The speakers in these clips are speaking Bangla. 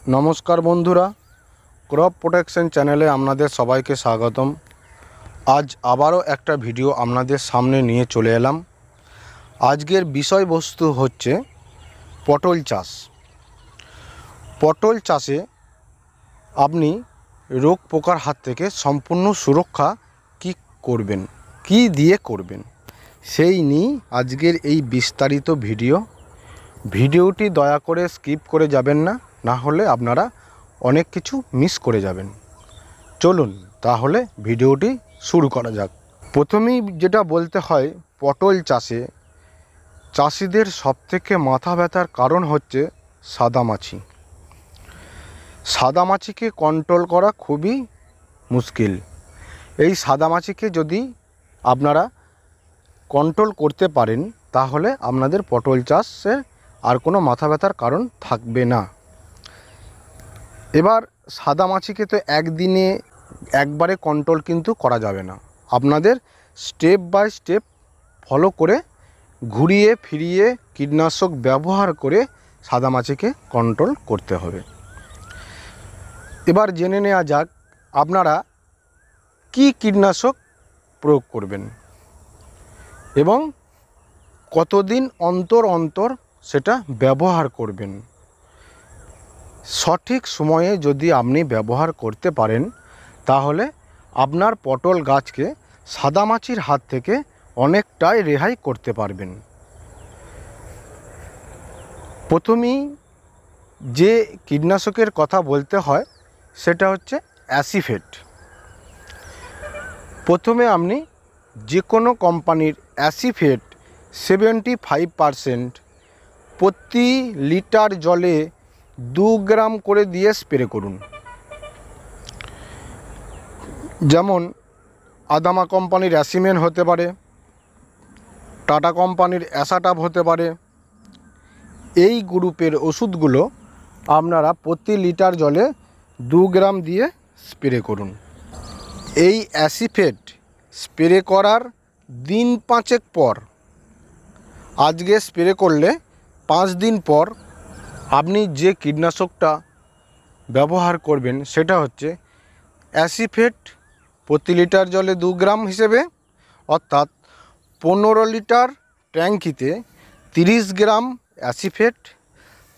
নমস্কার বন্ধুরা, ক্রপ প্রোটেকশন চ্যানেলে আপনাদের সবাইকে স্বাগতম। আজ আবারও একটা ভিডিও আপনাদের সামনে নিয়ে চলে এলাম। আজকের বিষয়বস্তু হচ্ছে পটল চাষ। পটল চাষে আপনি রোগ পোকার হাত থেকে সম্পূর্ণ সুরক্ষা কি করবেন, কি দিয়ে করবেন, সেই নিয়ে আজকের এই বিস্তারিত ভিডিওটি দয়া করে স্কিপ করে যাবেন না, না হলে আপনারা অনেক কিছু মিস করে যাবেন। চলুন তাহলে ভিডিওটি শুরু করা যাক। প্রথমেই যেটা বলতে হয়, পটল চাষে চাষিদের সবথেকে মাথা ব্যথার কারণ হচ্ছে সাদামাছি। সাদামাছিকে কন্ট্রোল করা খুবই মুশকিল। এই সাদামাছিকে যদি আপনারা কন্ট্রোল করতে পারেন তাহলে আপনাদের পটল চাষে আর কোনো মাথা ব্যথার কারণ থাকবে না। এবার সাদামাছিকে তো একদিনে একবারে কন্ট্রোল কিন্তু করা যাবে না। আপনাদের স্টেপ বাই স্টেপ ফলো করে ঘুরিয়ে ফিরিয়ে কীটনাশক ব্যবহার করে সাদামাছিকে কন্ট্রোল করতে হবে। এবার জেনে নেওয়া যাক আপনারা কি কীটনাশক প্রয়োগ করবেন এবং কতদিন অন্তর অন্তর সেটা ব্যবহার করবেন। সঠিক সময়ে যদি আপনি ব্যবহার করতে পারেন তাহলে আপনার পটল গাছকে সাদামাছির হাত থেকে অনেকটাই রেহাই করতে পারবেন। প্রথমেই যে কীটনাশকের কথা বলতে হয় সেটা হচ্ছে অ্যাসিফেট। প্রথমে আপনি যে কোনো কোম্পানির অ্যাসিফেট 75% প্রতি লিটার জলে 2 গ্রাম করে দিয়ে স্প্রে করুন। যেমন আদামা কোম্পানির অ্যাসিমেন হতে পারে, টাটা কোম্পানির অ্যাসাটাপ হতে পারে। এই গ্রুপের ওষুধগুলো আপনারা প্রতি লিটার জলে 2 গ্রাম দিয়ে স্প্রে করুন। এই অ্যাসিফেট স্প্রে করার দিন 5 পর, আজকে স্প্রে করলে 5 দিন পর আপনি যে কীটনাশকটা ব্যবহার করবেন সেটা হচ্ছে অ্যাসিফেট প্রতি লিটার জলে 2 গ্রাম হিসেবে, অর্থাৎ 15 লিটার ট্যাঙ্কিতে 30 গ্রাম অ্যাসিফেট,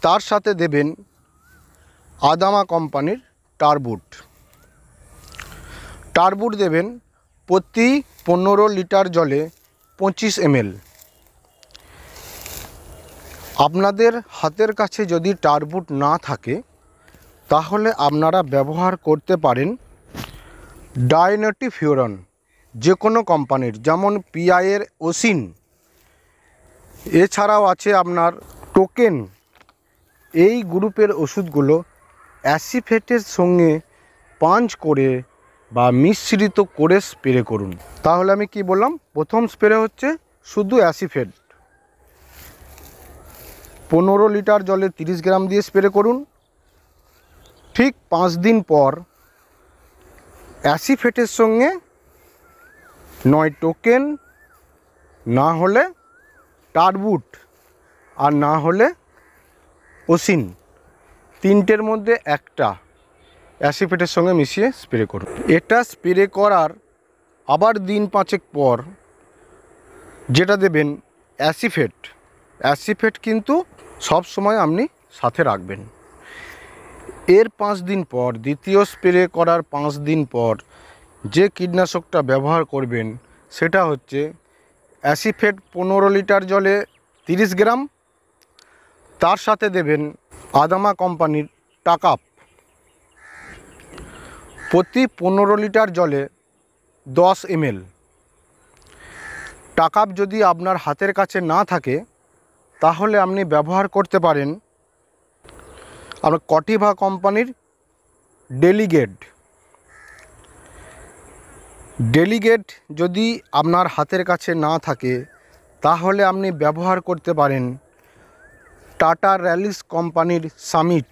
তার সাথে দেবেন আদামা কোম্পানির টারবুট দেবেন প্রতি 15 লিটার জলে 25 ml। আপনাদের হাতের কাছে যদি টারবুট না থাকে তাহলে আপনারা ব্যবহার করতে পারেন ডাইনোটিফিউরন, যে কোনো কোম্পানির, যেমন পিআইয়ের ওসিন। এছাড়াও আছে আপনার টোকেন। এই গ্রুপের ওষুধগুলো অ্যাসিফেটের সঙ্গে পাঞ্চ করে বা মিশ্রিত করে স্প্রে করুন। তাহলে আমি কি বললাম, প্রথম স্প্রে হচ্ছে শুধু অ্যাসিফেট 15 লিটার জলে 30 গ্রাম দিয়ে স্প্রে করুন। ঠিক 5 দিন পর অ্যাসিফেটের সঙ্গে নয় টোকেন, না হলে টারবুট, আর না হলে ওসিন, তিনটের মধ্যে একটা অ্যাসিফেটের সঙ্গে মিশিয়ে স্প্রে করুন। এটা স্প্রে করার আবার দিন 5 পর যেটা দেবেন অ্যাসিফেট কিন্তু সব সময় আপনি সাথে রাখবেন। এর 5 দিন পর, দ্বিতীয় স্প্রে করার 5 দিন পর যে কীটনাশকটা ব্যবহার করবেন সেটা হচ্ছে অ্যাসিফেট 15 লিটার জলে 30 গ্রাম, তার সাথে দেবেন আদামা কোম্পানির টাকাপ প্রতি 15 লিটার জলে 10 ml। টাকাপ যদি আপনার হাতের কাছে না থাকে তাহলে আপনি ব্যবহার করতে পারেন আপনার কটিভা কোম্পানির ডেলিগেট। যদি আপনার হাতের কাছে না থাকে তাহলে আপনি ব্যবহার করতে পারেন টাটা র্যালিস কোম্পানির সামিট।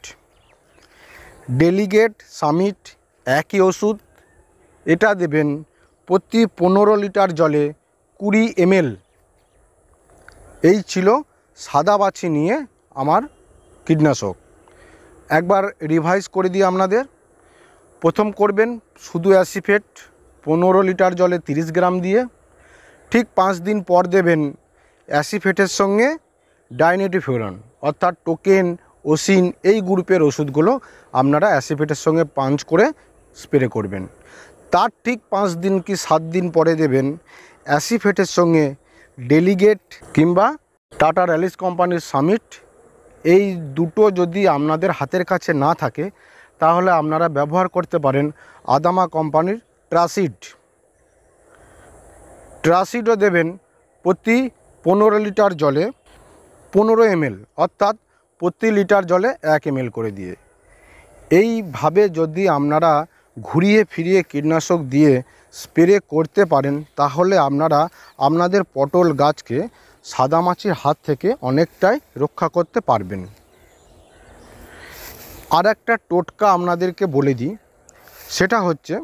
ডেলিগেট সামিট একই ওষুধ, এটা দেবেন প্রতি 15 লিটার জলে 20 ml। এই ছিল সাদামাছি নিয়ে আমার কীটনাশক। একবার রিভাইজ করে দিই আপনাদের। প্রথম করবেন শুধু অ্যাসিফেট 15 লিটার জলে 30 গ্রাম দিয়ে, ঠিক 5 দিন পর দেবেন অ্যাসিফেটের সঙ্গে ডাইনিডিফিউরান অর্থাৎ টোকেন, ওসিন এই গ্রুপের ওষুধগুলো আপনারা অ্যাসিফেটের সঙ্গে পাঞ্চ করে স্প্রে করবেন। তার ঠিক 5 দিন কি 7 দিন পরে দেবেন অ্যাসিফেটের সঙ্গে ডেলিগেট কিংবা টাটা র্যালিস কোম্পানির সামিট। এই দুটো যদি আপনাদের হাতের কাছে না থাকে তাহলে আপনারা ব্যবহার করতে পারেন আদামা কোম্পানির ট্রাসিডও দেবেন প্রতি 15 লিটার জলে 15 ml অর্থাৎ প্রতি লিটার জলে 1 ml করে দিয়ে। এইভাবে যদি আপনারা ঘুরিয়ে ফিরিয়ে কীটনাশক দিয়ে স্প্রে করতে পারেন তাহলে আপনারা আপনাদের পটল গাছকে সাদামাছির হাত থেকে অনেকটাই রক্ষা করতে পারবেন। আর একটা টোটকা আপনাদেরকে বলে দিই, সেটা হচ্ছে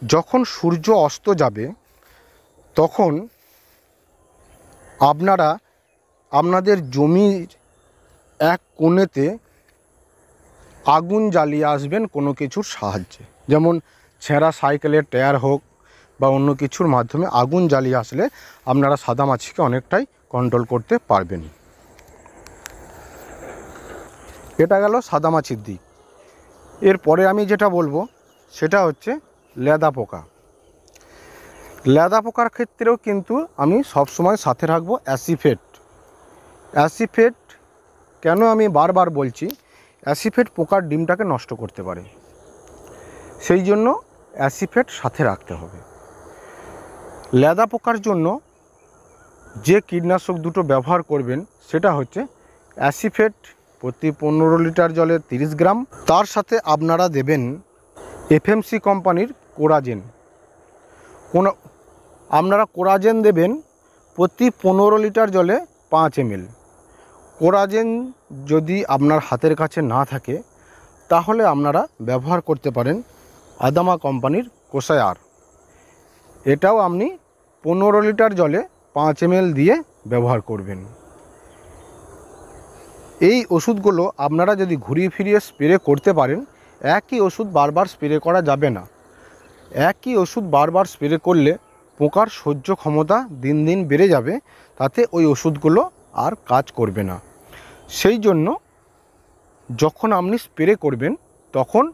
যখন সূর্য অস্ত যাবে তখন আপনারা আপনাদের জমির এক কোণেতে আগুন জ্বালিয়ে আসবেন কোনো কিছুর সাহায্যে, যেমন ছেঁড়া সাইকেলের টায়ার হোক বা অন্য কিছুর মাধ্যমে আগুন জ্বালিয়ে আসলে আপনারা সাদামাছিকে অনেকটাই কন্ট্রোল করতে পারবেন। এটা গেল সাদামাছির দিক। এরপরে আমি যেটা বলবো সেটা হচ্ছে লেদা পোকা। লেদা পোকার ক্ষেত্রেও কিন্তু আমি সবসময় সাথে রাখবো অ্যাসিফেট। কেন আমি বারবার বলছি, অ্যাসিফেট পোকার ডিমটাকে নষ্ট করতে পারে, সেই জন্য অ্যাসিফেট সাথে রাখতে হবে। লেদা পোকার জন্য যে কীটনাশক দুটো ব্যবহার করবেন সেটা হচ্ছে অ্যাসিফেট প্রতি 15 লিটার জলে 30 গ্রাম, তার সাথে আপনারা দেবেন এফএমসি কোম্পানির কোরাজেন। আপনারা কোরাজেন দেবেন প্রতি 15 লিটার জলে 5 ml। কোরাজেন যদি আপনার হাতের কাছে না থাকে তাহলে আপনারা ব্যবহার করতে পারেন আদামা কোম্পানির কোসায়ার। এটাও আপনি 15 লিটার জলে 5 ml দিয়ে ব্যবহার করবেন। এই ওষুধগুলো আপনারা যদি ঘুরিয়ে ফিরিয়ে স্প্রে করতে পারেন, একই ওষুধ বারবার স্প্রে করা যাবে না। একই ওষুধ বারবার স্প্রে করলে পোকার সহ্য ক্ষমতা দিন দিন বেড়ে যাবে, তাতে ওই ওষুধগুলো আর কাজ করবে না। সেই জন্য যখন আপনি স্প্রে করবেন তখন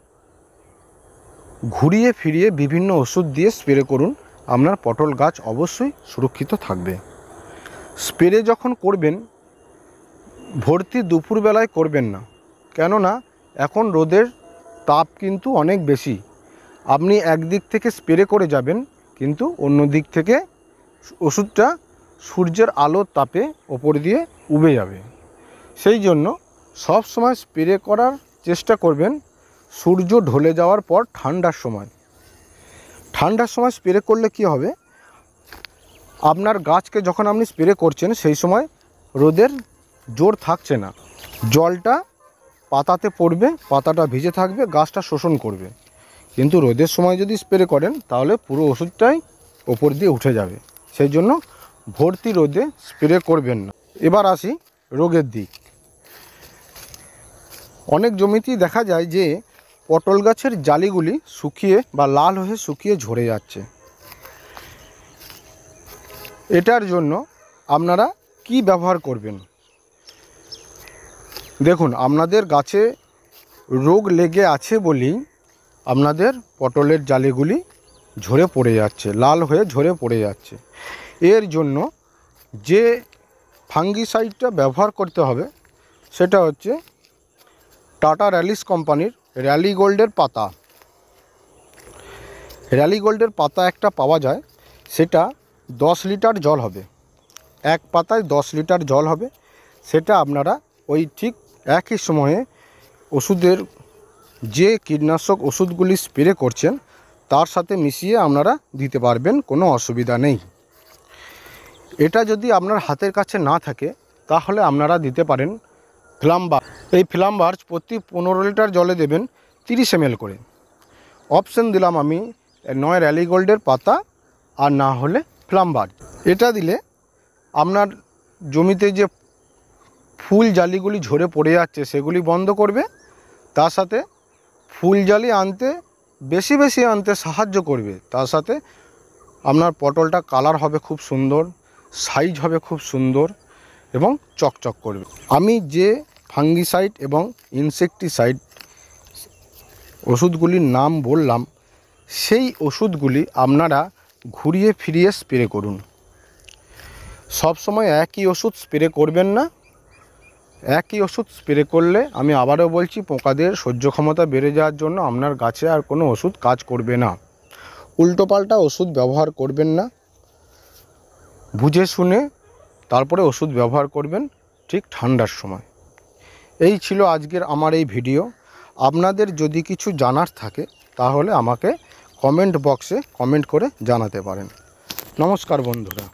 ঘুরিয়ে ফিরিয়ে বিভিন্ন ওষুধ দিয়ে স্প্রে করুন, আপনার পটল গাছ অবশ্যই সুরক্ষিত থাকবে। স্প্রে যখন করবেন ভর্তি দুপুরবেলায় করবেন না, কেননা এখন রোদের তাপ কিন্তু অনেক বেশি। আপনি একদিক থেকে স্প্রে করে যাবেন কিন্তু অন্য দিক থেকে ওষুধটা সূর্যের আলোর তাপে ওপর দিয়ে উবে যাবে। সেই জন্য সব সময় স্প্রে করার চেষ্টা করবেন সূর্য ঢলে যাওয়ার পর ঠান্ডার সময়। ঠান্ডার সময় স্প্রে করলে কি হবে, আপনার গাছকে যখন আপনি স্প্রে করছেন সেই সময় রোদের জোর থাকছে না, জলটা পাতাতে পড়বে, পাতাটা ভিজে থাকবে, গাছটা শোষণ করবে। কিন্তু রোদের সময় যদি স্প্রে করেন তাহলে পুরো ওষুধটাই ওপর দিয়ে উঠে যাবে। সেই জন্য ভর্তি রোদে স্প্রে করবেন না। এবার আসি রোগের দিক। অনেক জমিতেই দেখা যায় যে পটল গাছের জালিগুলি শুকিয়ে বা লাল হয়ে শুকিয়ে ঝরে যাচ্ছে। এটার জন্য আপনারা কি ব্যবহার করবেন? দেখুন, আপনাদের গাছে রোগ লেগে আছে বলেই আপনাদের পটলের জালিগুলি ঝরে পড়ে যাচ্ছে, লাল হয়ে ঝরে পড়ে যাচ্ছে। এর জন্য যে ফাঙ্গিসাইডটা ব্যবহার করতে হবে সেটা হচ্ছে টাটা র্যালিস কোম্পানির র্যালি গোল্ডের পাতা। র্যালি গোল্ডের পাতা একটা পাওয়া যায়, সেটা 10 লিটার জল হবে, এক পাতায় 10 লিটার জল হবে। সেটা আপনারা ওই ঠিক একই সময়ে ওষুধের যে কীটনাশক ওষুধগুলি স্প্রে করছেন তার সাথে মিশিয়ে আপনারা দিতে পারবেন, কোনো অসুবিধা নেই। এটা যদি আপনার হাতের কাছে না থাকে তাহলে আপনারা দিতে পারেন ফ্লাম্বার। এই ফ্লাম্বার্স প্রতি 15 লিটার জলে দেবেন 30 ml করে। অপশন দিলাম আমি, নয় র্যালি গোল্ডের পাতা আর না হলে ফ্লাম্বার। এটা দিলে আপনার জমিতে যে ফুল জালিগুলি ঝরে পড়ে যাচ্ছে সেগুলি বন্ধ করবে, তার সাথে ফুলজালি আনতে বেশি বেশি আনতে সাহায্য করবে। তার সাথে আপনার পটলটা কালার হবে খুব সুন্দর, সাইজ হবে খুব সুন্দর এবং চকচক করবে। আমি যে ফাঙ্গিসাইড এবং ইনসেকটিসাইড ওষুধগুলির নাম বললাম, সেই ওষুধগুলি আপনারা ঘুরিয়ে ফিরিয়ে স্প্রে করুন। সব সময় একই ওষুধ স্প্রে করবেন না। একই ওষুধ স্প্রে করলে আমি আবারও বলছি, পোকাদের সহ্য ক্ষমতা বেড়ে যাওয়ার জন্য আপনার গাছে আর কোনো ওষুধ কাজ করবে না। উল্টোপাল্টা ওষুধ ব্যবহার করবেন না, বুঝে শুনে তারপরে ওষুধ ব্যবহার করবেন ঠিক ঠান্ডার সময়। এই ছিল আজকের আমার এই ভিডিও। আপনাদের যদি কিছু জানার থাকে তাহলে আমাকে কমেন্ট বক্সে কমেন্ট করে জানাতে পারেন। নমস্কার বন্ধুরা।